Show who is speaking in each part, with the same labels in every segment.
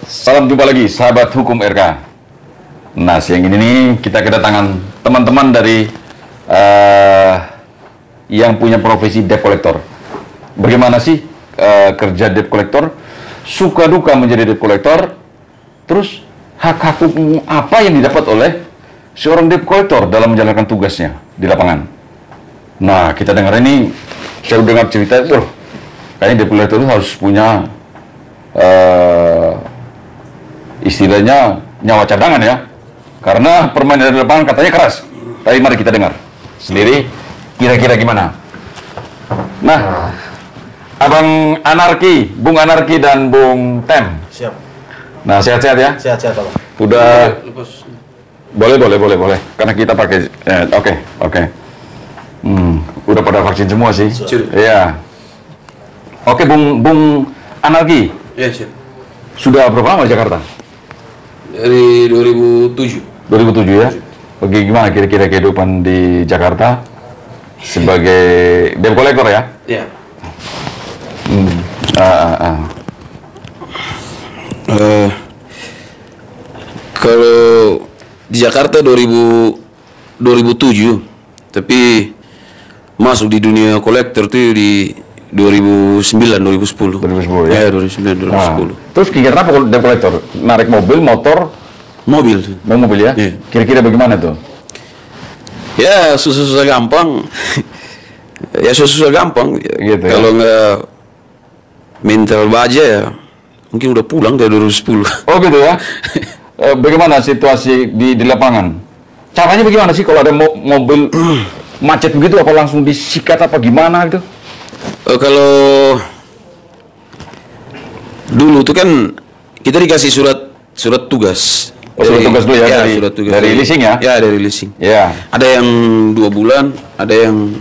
Speaker 1: Salam jumpa lagi, sahabat hukum RK. Nah, siang ini nih kita kedatangan teman-teman dari yang punya profesi debt collector. Bagaimana sih kerja debt collector? Suka duka menjadi debt collector? Terus hak-hak hukum apa yang didapat oleh seorang debt collector dalam menjalankan tugasnya di lapangan? Nah, kita dengar ini, saya dengar cerita itu, kayaknya debt collector itu harus punya istilahnya nyawa cadangan ya, karena permainan di lapangan katanya keras. Tapi mari kita dengar sendiri kira-kira gimana. Nah, Abang Anarki, Bung Anarki dan Bung Tem.
Speaker 2: Siap.
Speaker 1: Nah, sehat-sehat ya?
Speaker 2: Sehat-sehat, Pak.
Speaker 1: Udah. Boleh. Karena kita pakai. Oke. Udah pada vaksin semua sih. Iya. Oke, Bung Anarki.
Speaker 3: Ya, siap.
Speaker 1: Sudah berapa lama di Jakarta?
Speaker 3: Dari 2007.
Speaker 1: 2007 ya? Bagaimana kira-kira kehidupan di Jakarta sebagai debt collector ya?
Speaker 3: Ya. Kalau di Jakarta 2007, tapi masuk di dunia kolektor tuh di 2009-2010.
Speaker 1: 2010 ya?
Speaker 3: Ya, 2009-2010.
Speaker 1: Terus kegiatan apa kalau debt collector? Narik mobil, motor?
Speaker 3: Mobil.
Speaker 1: Mobil ya?
Speaker 3: Iya.
Speaker 1: Kira-kira bagaimana tuh?
Speaker 3: Ya, susah-susah gampang. Ya, susah-susah gampang.
Speaker 1: Gitu ya?
Speaker 3: Kalau nggak mental baja ya, mungkin udah pulang dari 2010.
Speaker 1: Oh gitu ya? Bagaimana situasi di lapangan? Caranya bagaimana sih kalau ada mobil macet begitu? Apa langsung disikat apa gimana gitu?
Speaker 3: Kalau dulu tuh kan kita dikasih surat tugas.
Speaker 1: Surat tugas dulu ya, dari,
Speaker 3: surat tugas
Speaker 1: dari leasing ya?
Speaker 3: Ya, dari leasing.
Speaker 1: Ya.
Speaker 3: Ada yang 2 bulan, ada yang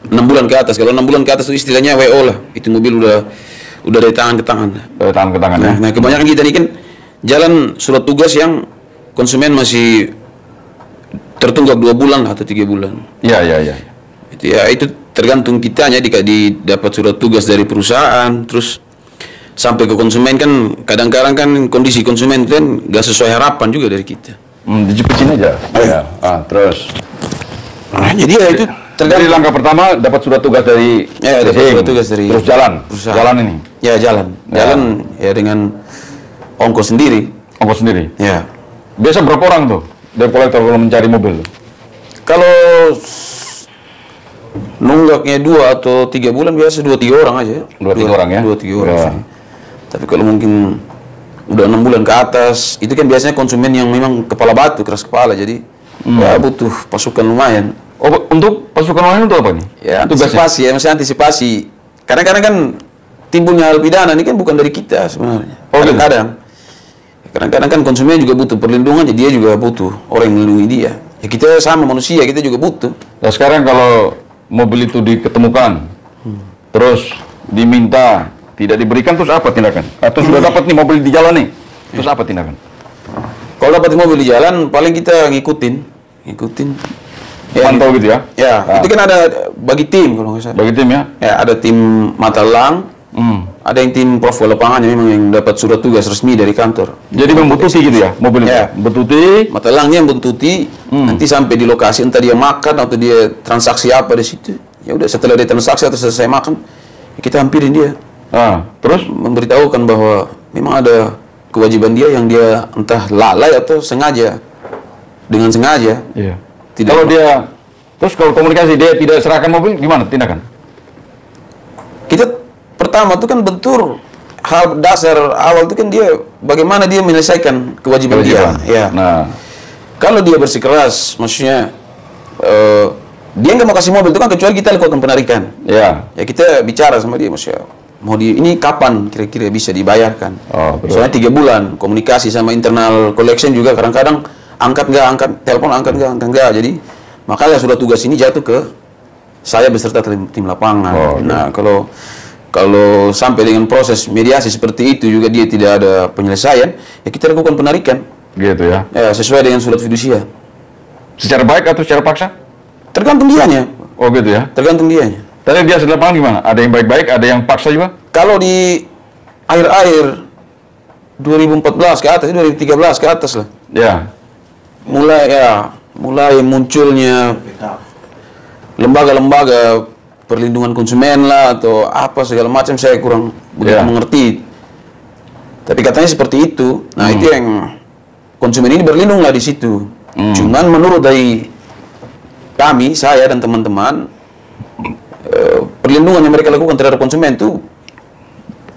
Speaker 3: 6 bulan ke atas. Kalau 6 bulan ke atas itu istilahnya WO lah. Itu mobil udah dari tangan ke tangan.
Speaker 1: Tangan ke tangan ya?
Speaker 3: Nah, kebanyakan kita ini kan jalan surat tugas yang konsumen masih tertunggak 2 bulan atau 3 bulan.
Speaker 1: Iya.
Speaker 3: Itu tergantung kitanya dapat surat tugas dari perusahaan, terus sampai ke konsumen kan kadang-kadang kan kondisi konsumen kan gak sesuai harapan juga dari kita.
Speaker 1: Dijepitin aja. Iya. Terus.
Speaker 3: Jadi ya itu
Speaker 1: Dari langkah pertama dapat surat tugas dari
Speaker 3: surat tugas dari
Speaker 1: terus jalan
Speaker 3: perusahaan.
Speaker 1: Jalan ini.
Speaker 3: Ya, jalan ya dengan ongkos sendiri.
Speaker 1: Ongkos sendiri.
Speaker 3: Ya.
Speaker 1: Biasa berapa orang tuh debt collector kalau mencari mobil?
Speaker 3: Kalau nunggaknya 2 atau 3 bulan biasa 2-3 orang aja.
Speaker 1: 2-3 orang ya?
Speaker 3: 2-3 orang.
Speaker 1: Ya.
Speaker 3: Tapi kalau mungkin udah 6 bulan ke atas, itu kan biasanya konsumen yang memang kepala batu, keras kepala, jadi ya butuh pasukan lumayan.
Speaker 1: Oh, untuk pasukan lain untuk apa nih?
Speaker 3: Ya,
Speaker 1: Tugasnya?
Speaker 3: antisipasi ya, maksudnya antisipasi. Kadang-kadang kan timbulnya hal pidana ini kan bukan dari kita sebenarnya.
Speaker 1: Oh,
Speaker 3: Kadang-kadang kan konsumen juga butuh perlindungan, jadi dia juga butuh orang yang melindungi dia. Ya kita sama manusia, kita juga butuh.
Speaker 1: Nah sekarang kalau mobil itu diketemukan, terus diminta tidak diberikan, terus apa tindakan? Atau sudah dapat nih mobil di jalan nih, terus apa tindakan?
Speaker 3: Kalau dapat mobil di jalan, paling kita ngikutin.
Speaker 1: Pantau gitu ya?
Speaker 3: Ya, itu kan ada bagi tim kalau nggak salah.
Speaker 1: Bagi tim ya?
Speaker 3: Ya, ada tim Matalang, ada yang tim profil lapangan yang memang yang dapat surat tugas resmi dari kantor.
Speaker 1: Jadi membuntuti gitu ya, mobilnya?
Speaker 3: Ya.
Speaker 1: Buntuti.
Speaker 3: Matalangnya buntuti, nanti sampai di lokasi entah dia makan atau dia transaksi apa di situ. Ya udah setelah dia transaksi atau selesai makan, ya kita hampirin dia.
Speaker 1: Terus
Speaker 3: Memberitahukan bahwa memang ada kewajiban dia yang dia entah lalai atau sengaja, dengan sengaja.
Speaker 1: iya.
Speaker 3: Tidak.
Speaker 1: Kalau komunikasi dia tidak serahkan mobil, gimana tindakan?
Speaker 3: Kita pertama itu kan bentur hal dasar awal itu kan dia bagaimana dia menyelesaikan kewajiban dia. Ya.
Speaker 1: Nah,
Speaker 3: Kalau dia bersikeras, maksudnya dia nggak mau kasih mobil itu kan kecuali kita lakukan penarikan.
Speaker 1: ya.
Speaker 3: Ya kita bicara sama dia, maksudnya ini kapan kira-kira bisa dibayarkan? Soalnya 3 bulan komunikasi sama internal collection juga kadang-kadang angkat telepon angkat nggak. Jadi makanya sudah tugas ini jatuh ke saya beserta tim lapangan. Nah kalau sampai dengan proses mediasi seperti itu juga dia tidak ada penyelesaian, ya kita lakukan penarikan.
Speaker 1: Gitu ya.
Speaker 3: Ya, sesuai dengan surat fidusia.
Speaker 1: Secara baik atau secara paksa?
Speaker 3: Tergantung dianya.
Speaker 1: Oh gitu ya.
Speaker 3: Tergantung dianya.
Speaker 1: Tadi biasa di lapangan gimana? Ada yang baik-baik, ada yang paksa juga?
Speaker 3: Kalau di akhir-akhir 2014 ke atas, 2013 ke atas lah.
Speaker 1: Ya.
Speaker 3: Mulai munculnya lembaga-lembaga perlindungan konsumen lah atau apa segala macam, saya kurang begitu mengerti. Tapi katanya seperti itu. Nah, itu yang konsumen ini berlindung lah di situ. Cuman menurut dari kami, saya dan teman-teman, perlindungan yang mereka lakukan terhadap konsumen itu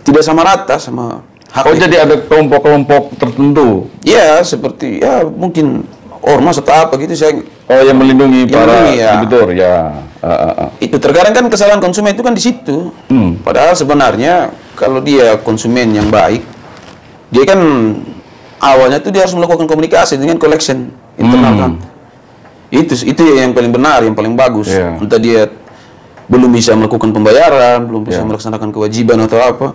Speaker 3: tidak sama rata sama hak.
Speaker 1: Oh, jadi ada kelompok-kelompok tertentu?
Speaker 3: Ya, seperti mungkin ormas atau apa gitu.
Speaker 1: Yang melindungi para debitur,
Speaker 3: Itu terkadang kan kesalahan konsumen itu kan di situ. Padahal sebenarnya kalau dia konsumen yang baik, dia kan awalnya tuh dia harus melakukan komunikasi dengan collection internal kan. Itu yang paling benar, yang paling bagus. Entah dia belum bisa melakukan pembayaran, belum bisa melaksanakan kewajiban atau apa,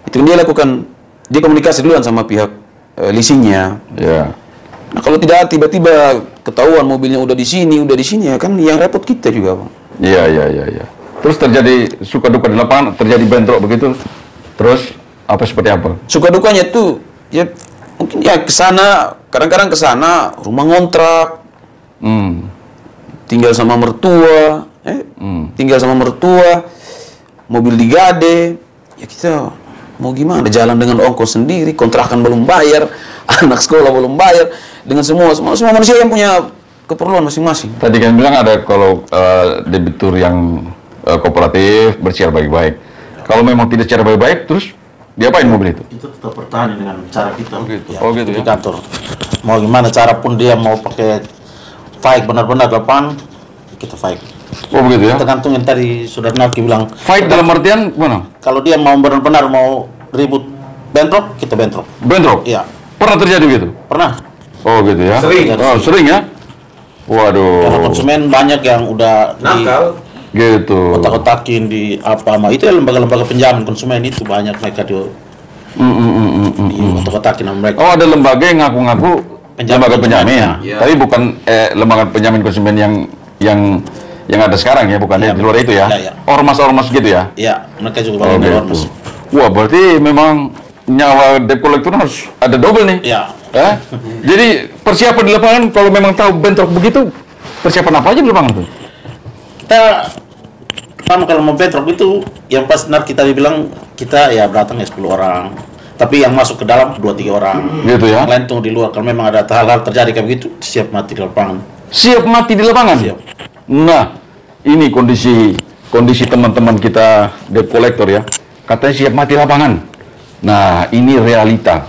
Speaker 3: itu dia lakukan, dia komunikasi duluan sama pihak leasingnya. Nah, kalau tidak tiba-tiba ketahuan mobilnya udah di sini ya kan yang repot kita juga, Bang.
Speaker 1: Iya. Terus terjadi suka duka di lapangan, terjadi bentrok begitu. Terus seperti apa?
Speaker 3: Suka dukanya tuh ya mungkin kesana, kadang-kadang kesana rumah ngontrak, tinggal sama mertua, mobil digade, ya kita mau gimana? Jalan dengan ongkos sendiri, kontrakan belum bayar, anak sekolah belum bayar, dengan semua manusia yang punya keperluan masing-masing.
Speaker 1: Tadi kan bilang ada kalau debitur yang kooperatif bersecara baik-baik. Kalau memang tidak secara baik-baik, terus diapain mobil itu?
Speaker 2: Itu tetap bertani dengan cara kita.
Speaker 1: Gitu
Speaker 2: Di kantor. Mau gimana cara pun dia mau pakai fight benar-benar depan, kita fight.
Speaker 1: Oh begitu ya?
Speaker 2: Tergantung yang tadi sudah Naki bilang.
Speaker 1: Fight dalam artian mana?
Speaker 2: Kalau dia mau benar-benar mau ribut bentrok, kita bentrok.
Speaker 1: Bentrok?
Speaker 2: Iya.
Speaker 1: Pernah terjadi gitu?
Speaker 2: Pernah.
Speaker 1: Oh gitu ya?
Speaker 2: Sering.
Speaker 1: Oh sering ya? Waduh.
Speaker 2: Karena konsumen banyak yang udah
Speaker 3: nakal.
Speaker 1: Gitu.
Speaker 2: Kotak-kotakin di apa itu ya lembaga-lembaga penjamin konsumen itu banyak mereka di kotak-kotakin sama mereka.
Speaker 1: Oh ada lembaga yang ngaku-ngaku lembaga penjamin.
Speaker 2: Ya.
Speaker 1: Tapi bukan lembaga penjamin konsumen yang ada sekarang ya, bukan di luar itu ya? Ormas-ormas gitu ya?
Speaker 2: Iya, mereka juga banyak
Speaker 1: gitu.
Speaker 2: ormas.
Speaker 1: Wah berarti memang nyawa debt collector harus ada double nih.
Speaker 2: Iya.
Speaker 1: Jadi persiapan di lapangan kalau memang tahu bentrok begitu, persiapan apa aja di lapangan tuh?
Speaker 2: Kita kalau mau bentrok itu yang pas kita dibilang kita datang 10 orang. Tapi yang masuk ke dalam 2-3 orang.
Speaker 1: Gitu ya.
Speaker 2: Yang lain tunggu di luar. Kalau memang ada hal-hal terjadi kayak begitu, siap mati di lapangan.
Speaker 1: Siap mati di lapangan?
Speaker 2: Siap.
Speaker 1: Nah, ini kondisi teman-teman kita debt collector ya. Katanya siap mati di lapangan. Nah, ini realita.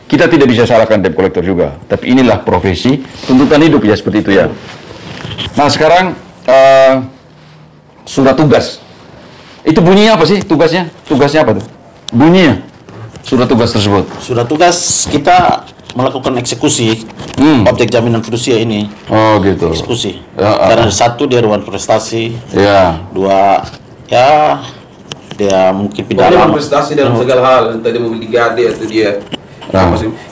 Speaker 1: Kita tidak bisa salahkan debt collector juga. Tapi inilah profesi, tuntutan hidup ya seperti itu ya. Nah, sekarang surat tugas. Itu bunyinya apa sih tugasnya? Tugasnya apa tuh? Bunyinya? Surat tugas tersebut.
Speaker 2: Surat tugas kita melakukan eksekusi objek jaminan fidusia ini.
Speaker 1: Oh gitu.
Speaker 2: Eksekusi. Karena satu dia ruang prestasi.
Speaker 1: Ya.
Speaker 2: Dua dia mungkin pidana.
Speaker 3: Prestasi dalam segala hal, entah dia mobil digade atau dia.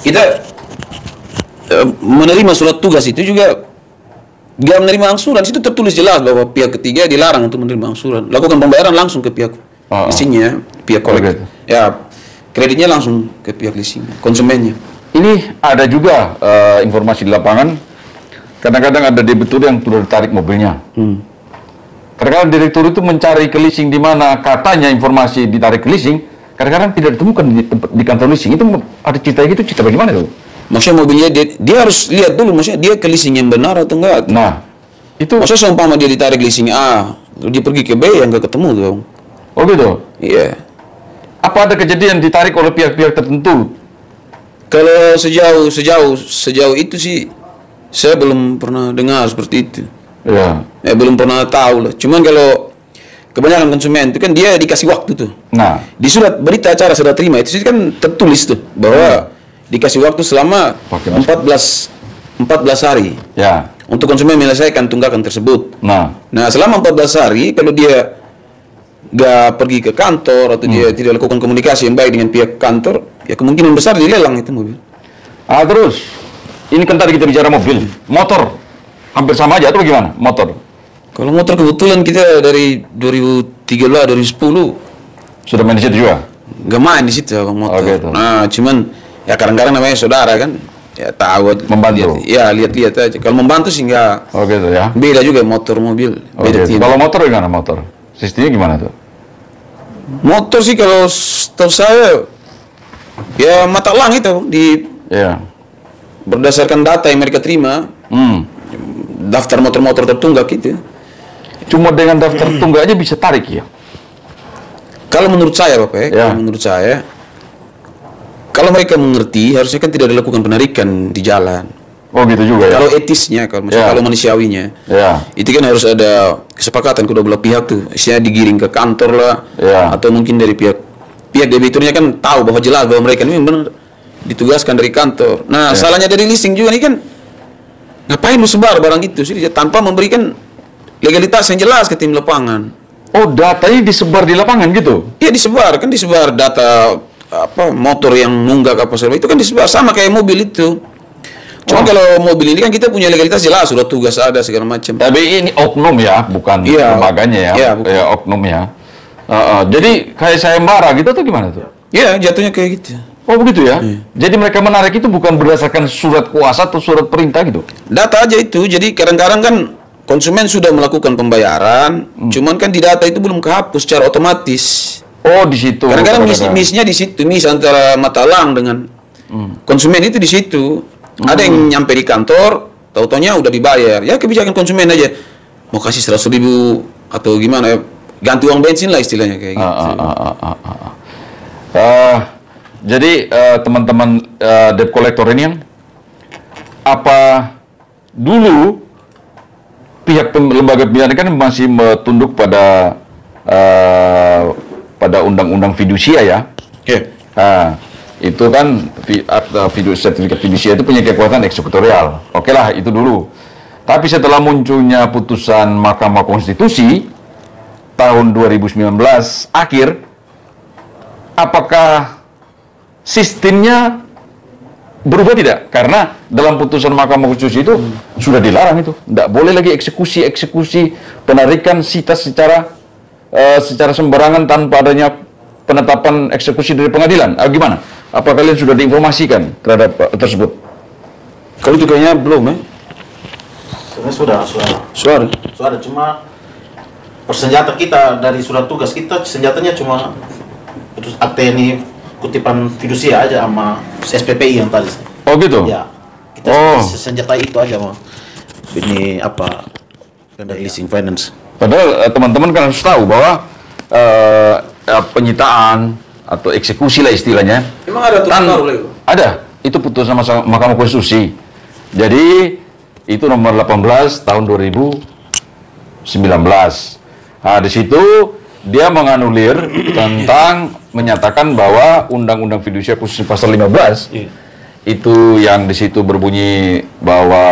Speaker 3: Kita menerima surat tugas itu juga dia menerima angsuran, itu tertulis jelas bahwa pihak ketiga dilarang untuk menerima angsuran. Lakukan pembayaran langsung ke pihak leasingnya, pihak kolektor. Ya, kreditnya langsung ke pihak leasing, konsumennya.
Speaker 1: Ini ada juga informasi di lapangan. Kadang-kadang ada debitur yang sudah ditarik mobilnya. Kadang-kadang direktur itu mencari ke leasing di mana katanya informasi ditarik ke leasing. Kadang-kadang tidak ditemukan di kantor leasing. Itu ada cerita gitu, cerita bagaimana itu?
Speaker 3: Maksudnya mobilnya dia harus lihat dulu, maksudnya dia ke leasing yang benar atau enggak.
Speaker 1: Nah, itu
Speaker 3: maksudnya seumpama dia ditarik leasing A, lalu dia pergi ke B yang enggak ketemu dong.
Speaker 1: Oh gitu?
Speaker 3: Iya.
Speaker 1: Apa ada kejadian ditarik oleh pihak-pihak tertentu?
Speaker 3: Kalau sejauh itu sih saya belum pernah dengar seperti itu.
Speaker 1: Ya.
Speaker 3: Belum pernah tahu lah. Cuman kalau kebanyakan konsumen itu kan dia dikasih waktu tuh.
Speaker 1: Nah,
Speaker 3: di surat berita acara sudah terima itu kan tertulis tuh bahwa dikasih waktu selama 14 hari.
Speaker 1: Ya.
Speaker 3: Untuk konsumen menyelesaikan tunggakan tersebut.
Speaker 1: Nah,
Speaker 3: selama 14 hari kalau dia nggak pergi ke kantor atau dia tidak lakukan komunikasi yang baik dengan pihak kantor, ya kemungkinan besar dilelang itu mobil.
Speaker 1: Terus ini kan tadi kita bicara mobil, motor hampir sama aja atau bagaimana? Motor?
Speaker 3: Kalau motor kebetulan kita dari 2013 2010
Speaker 1: sudah main di situ juga.
Speaker 3: Nggak main di situ motor.
Speaker 1: Gitu.
Speaker 3: Nah, cuman Ya kadang-kadang namanya saudara kan, ya tahu.
Speaker 1: Membantu.
Speaker 3: Lihat-lihat aja. Kalau membantu sih enggak.
Speaker 1: Oh gitu ya.
Speaker 3: Beda juga motor mobil.
Speaker 1: Oh,
Speaker 3: Beda
Speaker 1: gitu.
Speaker 3: tim.
Speaker 1: Kalau motor gimana motor? Sistemnya gimana tuh?
Speaker 3: Motor sih kalau setahu saya ya mata elang itu
Speaker 1: Ya.
Speaker 3: berdasarkan data yang mereka terima, daftar motor-motor tertunggak gitu.
Speaker 1: Cuma dengan daftar tunggal aja bisa tarik ya?
Speaker 3: Kalau menurut saya Bapak,
Speaker 1: Ya.
Speaker 3: kalau menurut saya, kalau mereka mengerti, harusnya kan tidak dilakukan penarikan di jalan.
Speaker 1: Oh gitu juga ya?
Speaker 3: Kalau etisnya, kalau manusiawinya,
Speaker 1: Ya.
Speaker 3: itu kan harus ada kesepakatan kedua belah pihak tuh. Istilahnya digiring ke kantor lah,
Speaker 1: Ya.
Speaker 3: atau mungkin dari pihak debiturnya kan tahu bahwa jelas bahwa mereka ini benar ditugaskan dari kantor. Nah, salahnya dari leasing juga nih kan, ngapain lu sebar barang itu sih tanpa memberikan legalitas yang jelas ke tim lapangan.
Speaker 1: Oh, datanya disebar di lapangan gitu?
Speaker 3: Iya disebar data motor yang nunggak apa segala itu kan disebar sama kayak mobil itu. Cuma kalau mobil ini kan kita punya legalitas jelas, sudah tugas ada segala macam.
Speaker 1: Tapi ini oknum ya, bukan lembaganya ya,
Speaker 3: Iya, bukan.
Speaker 1: oknum ya. Jadi kayak sayembara gitu tuh gimana tuh?
Speaker 3: Iya, jatuhnya kayak gitu.
Speaker 1: Oh begitu ya? Jadi mereka menarik itu bukan berdasarkan surat kuasa atau surat perintah gitu?
Speaker 3: Data aja itu, jadi kadang-kadang kan konsumen sudah melakukan pembayaran, cuman kan di data itu belum kehapus secara otomatis.
Speaker 1: Oh di situ.
Speaker 3: Kadang-kadang miss-nya di situ, miss antara mata elang dengan konsumen itu di situ. Ada yang nyampe di kantor, tahu-taunya udah dibayar. Ya kebijakan konsumen aja. Mau kasih 100.000 atau gimana? Ganti uang bensin lah istilahnya kayak gitu.
Speaker 1: Jadi teman-teman debt collector ini yang apa dulu pihak lembaga pembiayaan kan masih tunduk pada undang-undang fidusia ya. Itu kan sertifikat fidusia itu punya kekuatan eksekutorial. Oke lah, itu dulu. Tapi setelah munculnya putusan Mahkamah Konstitusi tahun 2019 akhir, apakah sistemnya berubah tidak? Karena dalam putusan Mahkamah Konstitusi itu sudah dilarang itu, tidak boleh lagi eksekusi penarikan sita secara sembarangan tanpa adanya penetapan eksekusi dari pengadilan. Gimana? Apa kalian sudah diinformasikan terhadap tersebut?
Speaker 3: Kalau itu kayaknya belum ya?
Speaker 2: Sebenarnya sudah, cuma persenjata kita dari surat tugas kita, senjatanya cuma putus akte ini kutipan fidusia aja sama SPPI yang tadi.
Speaker 1: Oh gitu?
Speaker 2: Ya, kita senjata itu aja mah. Ini apa? Leasing finance.
Speaker 1: Padahal teman-teman kan harus tahu bahwa penyitaan atau eksekusi lah istilahnya.
Speaker 3: Emang ada tuh baru lagi?
Speaker 1: Ada. Itu putusan Mahkamah Konstitusi. Jadi itu nomor 18 tahun 2019. Nah, di situ dia menganulir tentang menyatakan bahwa Undang-Undang Fidusia khusus pasal 15 itu yang di situ berbunyi bahwa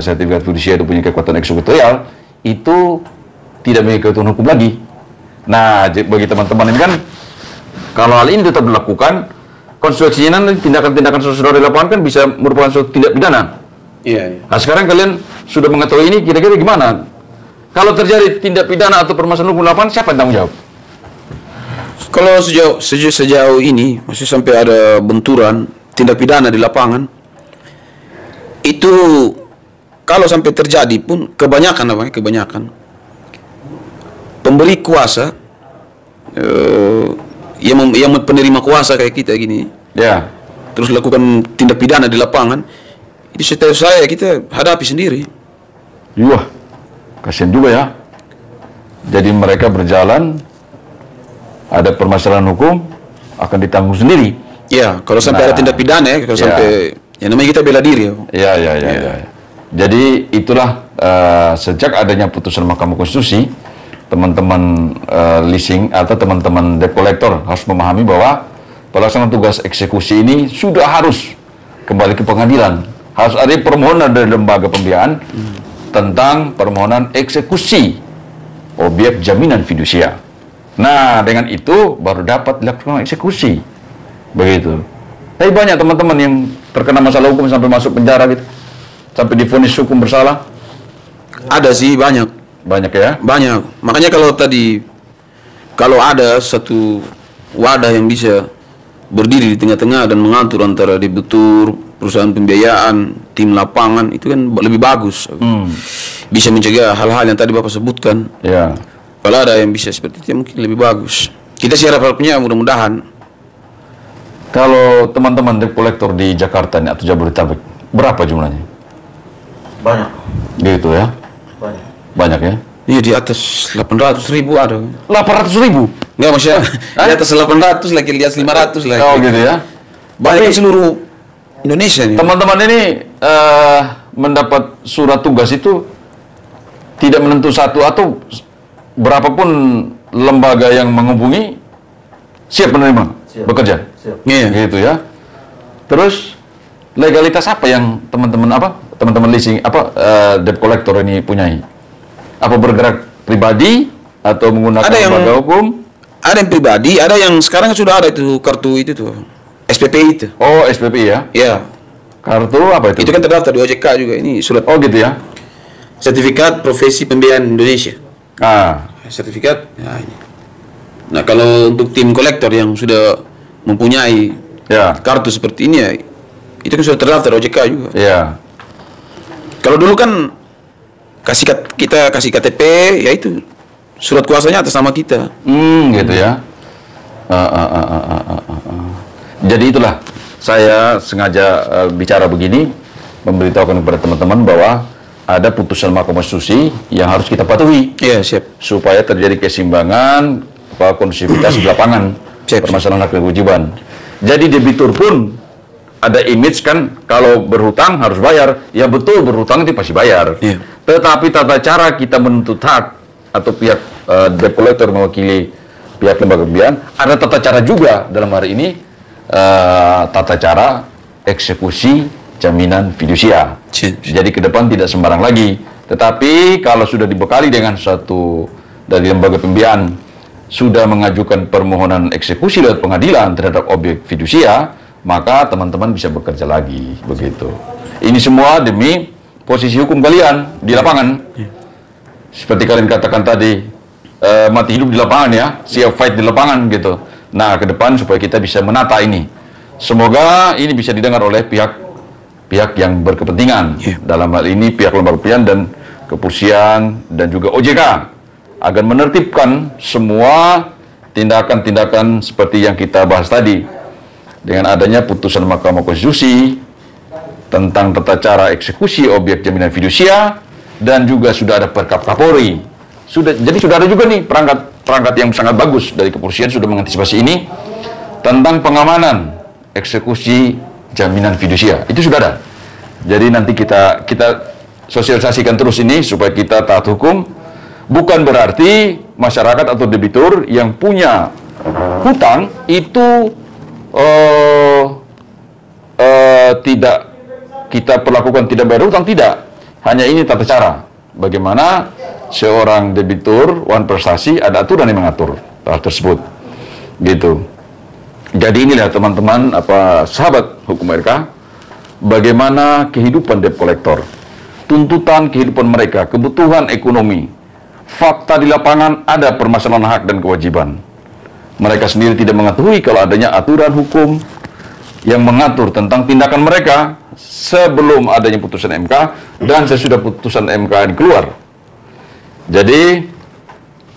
Speaker 1: sertifikat fidusia itu punya kekuatan eksekutorial, itu tidak memiliki kekuatan hukum lagi. Nah, bagi teman-teman ini kan kalau hal ini tetap dilakukan, konsekuensinya nanti tindakan-tindakan saudara di lapangan kan bisa merupakan suatu tindak pidana.
Speaker 3: Iya.
Speaker 1: Nah, sekarang kalian sudah mengetahui ini, kira-kira gimana? Kalau terjadi tindak pidana atau permasalahan hukum lapangan, siapa yang tanggung jawab?
Speaker 3: Kalau sejauh ini masih sampai ada benturan tindak pidana di lapangan, itu kalau sampai terjadi pun kebanyakan pemberi kuasa yang penerima kuasa kayak kita gini,
Speaker 1: Ya.
Speaker 3: terus lakukan tindak pidana di lapangan, itu setahu saya kita hadapi sendiri.
Speaker 1: Wah, kasihan juga ya. Jadi mereka berjalan, ada permasalahan hukum, akan ditanggung sendiri.
Speaker 3: Ya, kalau sampai ada tindak pidana ya, kalau sampai ya namanya kita bela diri ya.
Speaker 1: Ya. Jadi itulah sejak adanya putusan Mahkamah Konstitusi, teman-teman leasing atau teman-teman debt collector harus memahami bahwa pelaksanaan tugas eksekusi ini sudah harus kembali ke pengadilan. Harus ada permohonan dari lembaga pembiayaan tentang permohonan eksekusi objek jaminan fidusia. Nah, dengan itu baru dapat dilakukan eksekusi. Begitu. Tapi banyak teman-teman yang terkena masalah hukum sampai masuk penjara gitu. Sampai divonis hukum bersalah.
Speaker 3: Ada sih banyak.
Speaker 1: Banyak ya?
Speaker 3: Banyak. Makanya kalau ada satu wadah yang bisa berdiri di tengah-tengah dan mengatur antara debitur, perusahaan pembiayaan, tim lapangan, itu kan lebih bagus. Bisa mencegah hal-hal yang tadi Bapak sebutkan.
Speaker 1: Ya.
Speaker 3: Kalau ada yang bisa seperti itu mungkin lebih bagus. Kita sih harapnya mudah-mudahan.
Speaker 1: Kalau teman-teman debt collector di Jakarta nih, atau Jabodetabek, berapa jumlahnya?
Speaker 2: Banyak.
Speaker 1: Gitu ya?
Speaker 2: Banyak.
Speaker 1: Banyak ya?
Speaker 3: Iya, di atas 800.000 ada.
Speaker 1: 800.000?
Speaker 3: Enggak, maksudnya di atas 800 lagi, di atas 500 lagi.
Speaker 1: Oh gitu ya?
Speaker 3: Banyak kan seluruh Indonesia nih.
Speaker 1: Teman-teman ini mendapat surat tugas itu tidak menentu satu, atau berapapun lembaga yang menghubungi siap menerima, bekerja.
Speaker 2: Siap.
Speaker 3: Iya.
Speaker 1: Gitu ya. Terus legalitas apa yang teman-teman leasing debt collector ini punyai? Apa bergerak pribadi atau menggunakan
Speaker 3: Ada yang-
Speaker 1: lembaga hukum?
Speaker 3: Ada yang pribadi, ada yang sekarang sudah ada itu kartu itu tuh. SPPI itu.
Speaker 1: Oh, SPPI ya.
Speaker 3: Ya.
Speaker 1: Kartu apa itu?
Speaker 3: Itu kan terdaftar di OJK juga. Ini surat
Speaker 1: Oh gitu ya.
Speaker 3: sertifikat profesi pembiayaan Indonesia.
Speaker 1: Ah,
Speaker 3: Sertifikat. Ya, ini. Nah, kalau untuk tim kolektor yang sudah mempunyai
Speaker 1: ya.
Speaker 3: kartu seperti ini ya, itu kan sudah terdaftar OJK juga.
Speaker 1: Ya.
Speaker 3: Kalau dulu kan kita kasih KTP, ya itu surat kuasanya atas nama kita.
Speaker 1: Gitu ya. Jadi itulah saya sengaja bicara begini, memberitahukan kepada teman-teman bahwa ada putusan Mahkamah Konstitusi yang harus kita patuhi
Speaker 3: Iya, siap.
Speaker 1: supaya terjadi keseimbangan kondusivitas di lapangan
Speaker 3: Siap.
Speaker 1: permasalahan hak dan kewajiban. Jadi debitur pun ada image kan, kalau berhutang harus bayar. Ya betul, berhutang itu pasti bayar.
Speaker 3: Iya.
Speaker 1: Tetapi tata cara kita menuntut hak atau pihak debt collector mewakili pihak lembaga pembiayaan, ada tata cara juga dalam hari ini, tata cara eksekusi jaminan fidusia.
Speaker 3: Siap.
Speaker 1: Jadi ke depan tidak sembarang lagi. Tetapi kalau sudah dibekali dengan satu dari lembaga pembiayaan sudah mengajukan permohonan eksekusi lewat pengadilan terhadap objek fidusia, maka teman-teman bisa bekerja lagi, begitu. Ini semua demi posisi hukum kalian di lapangan. Seperti kalian katakan tadi, mati hidup di lapangan ya, siap fight di lapangan gitu. Nah, ke depan supaya kita bisa menata ini. Semoga ini bisa didengar oleh pihak yang berkepentingan. Dalam hal ini pihak lembaga pembiayaan dan kepolisian dan juga OJK agar menertibkan semua tindakan-tindakan seperti yang kita bahas tadi. Dengan adanya putusan Mahkamah Konstitusi tentang tata cara eksekusi objek jaminan fidusia, dan juga sudah ada Perkap Kapolri. Jadi sudah ada juga nih perangkat yang sangat bagus dari kepolisian sudah mengantisipasi ini tentang pengamanan eksekusi jaminan fidusia. Itu sudah ada. Jadi nanti kita sosialisasikan terus ini supaya kita taat hukum. Bukan berarti masyarakat atau debitur yang punya hutang itu tidak kita perlakukan tidak bayar hutang, tidak. Hanya ini tata cara bagaimana seorang debitur wan prestasi, ada aturan yang mengatur hal tersebut, gitu. Jadi inilah teman-teman, sahabat hukum RK, bagaimana kehidupan debt collector, tuntutan kehidupan mereka, kebutuhan ekonomi, fakta di lapangan ada permasalahan hak dan kewajiban. Mereka sendiri tidak mengetahui kalau adanya aturan hukum yang mengatur tentang tindakan mereka sebelum adanya putusan MK dan sesudah putusan MK ini keluar. Jadi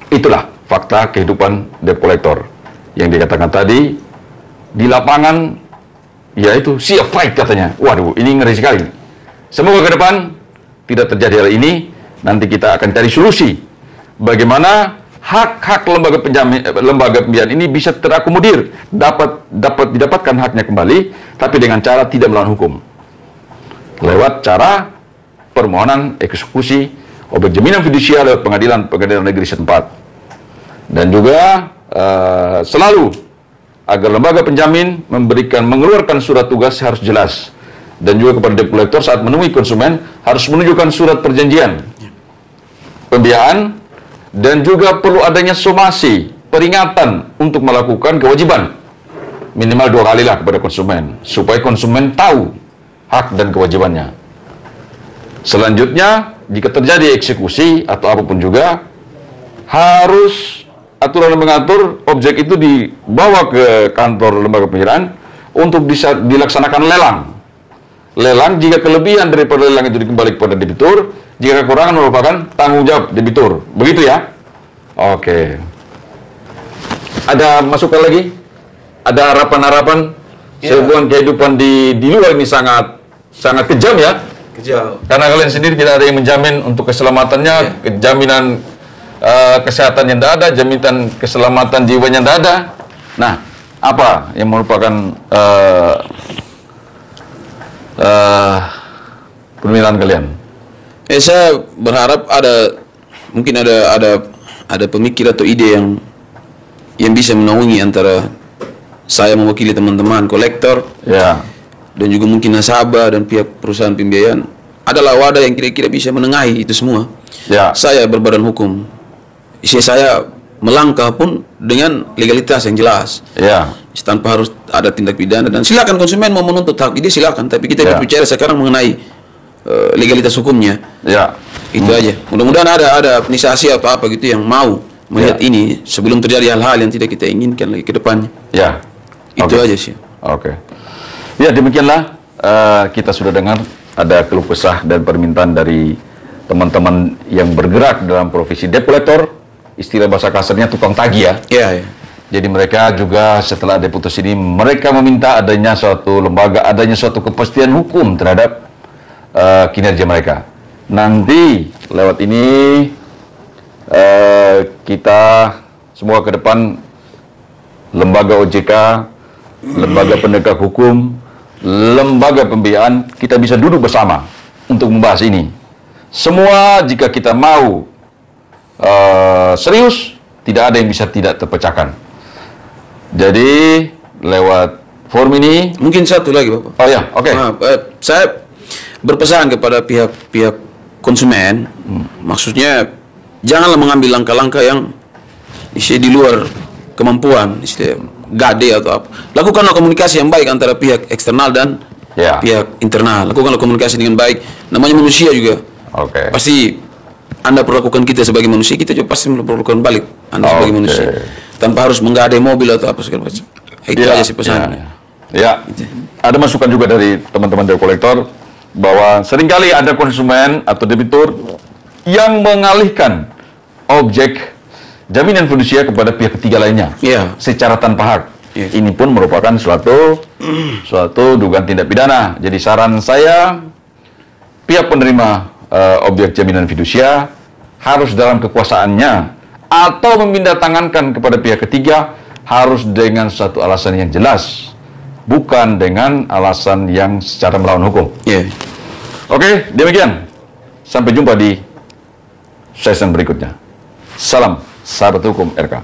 Speaker 1: itulah fakta kehidupan debt collector yang dikatakan tadi di lapangan, yaitu siap fight katanya. Waduh, ini ngeri sekali. Semoga ke depan tidak terjadi hal ini. Nanti kita akan cari solusi bagaimana hak-hak lembaga pembiayaan ini bisa terakomodir, dapat didapatkan haknya kembali, tapi dengan cara tidak melawan hukum, lewat cara permohonan eksekusi objek jaminan fidusia lewat pengadilan negeri setempat. Dan juga selalu agar lembaga penjamin mengeluarkan surat tugas harus jelas, dan juga kepada debt collector saat menemui konsumen harus menunjukkan surat perjanjian pembiayaan, dan juga perlu adanya somasi peringatan untuk melakukan kewajiban minimal 2 kali lah kepada konsumen supaya konsumen tahu hak dan kewajibannya. Selanjutnya, jika terjadi eksekusi atau apapun juga, harus aturan yang mengatur objek itu dibawa ke kantor lembaga penyerahan untuk dilaksanakan lelang. Lelang jika kelebihan daripada lelang itu dikembali kepada debitur, jika kekurangan merupakan tanggung jawab debitur. Begitu ya? Oke. Ada masukan lagi? Ada harapan-harapan? Sebuah kehidupan di luar ini sangat kejam ya?
Speaker 3: Kejam.
Speaker 1: Karena kalian sendiri tidak ada yang menjamin untuk keselamatannya, jaminan kesehatan yang tidak ada, jaminan keselamatan jiwanya tidak ada. Nah, apa yang merupakan permintaan kalian?
Speaker 3: Saya berharap mungkin ada pemikir atau ide yang bisa menaungi antara saya mewakili teman-teman kolektor,
Speaker 1: ya,
Speaker 3: dan juga mungkin nasabah dan pihak perusahaan pembiayaan. Adalah wadah yang kira-kira bisa menengahi itu semua.
Speaker 1: Ya.
Speaker 3: Saya berbadan hukum, saya melangkah pun dengan legalitas yang jelas.
Speaker 1: Ya.
Speaker 3: Tanpa harus ada tindak pidana, dan silakan konsumen mau menuntut hak ini silakan, tapi kita berbicara sekarang mengenai legalitas hukumnya.
Speaker 1: Ya.
Speaker 3: Itu aja. Mudah-mudahan ada organisasi atau apa gitu yang mau melihat ini sebelum terjadi hal-hal yang tidak kita inginkan lagi ke depannya.
Speaker 1: Ya.
Speaker 3: Itu aja sih.
Speaker 1: Oke. Ya, demikianlah kita sudah dengar ada keluh kesah dan permintaan dari teman-teman yang bergerak dalam profesi debt collector, istilah bahasa kasarnya tukang tagih ya.
Speaker 3: Iya, iya.
Speaker 1: Jadi mereka juga setelah ada putus ini, mereka meminta adanya suatu lembaga, adanya suatu kepastian hukum terhadap kinerja mereka. Nanti lewat ini kita semua ke depan, lembaga OJK, lembaga penegak hukum, lembaga pembiayaan, kita bisa duduk bersama untuk membahas ini. Semua jika kita mau serius, tidak ada yang bisa tidak terpecahkan. Jadi lewat forum ini,
Speaker 3: Mungkin satu lagi, Bapak.
Speaker 1: oh ya, oke.
Speaker 3: Saya berpesan kepada pihak konsumen, maksudnya janganlah mengambil langkah-langkah yang di luar kemampuan, gade atau apa. Lakukanlah komunikasi yang baik antara pihak eksternal dan pihak internal. Lakukanlah komunikasi dengan baik. Namanya manusia juga.
Speaker 1: Oke.
Speaker 3: Pasti Anda perlakukan kita sebagai manusia, kita juga pasti memperlakukan balik Anda sebagai manusia. Tanpa harus menggadai mobil atau apa segala macam. Itu aja sih pesannya.
Speaker 1: Ya. Ada masukan juga dari teman-teman debt collector bahwa seringkali ada konsumen atau debitur yang mengalihkan objek jaminan fidusia kepada pihak ketiga lainnya secara tanpa hak. Ini pun merupakan suatu dugaan tindak pidana. Jadi saran saya, pihak penerima objek jaminan fidusia harus dalam kekuasaannya atau memindatangankan kepada pihak ketiga harus dengan satu alasan yang jelas, bukan dengan alasan yang secara melawan hukum. Oke, demikian. Sampai jumpa di sesi berikutnya. Salam sahabat hukum RK.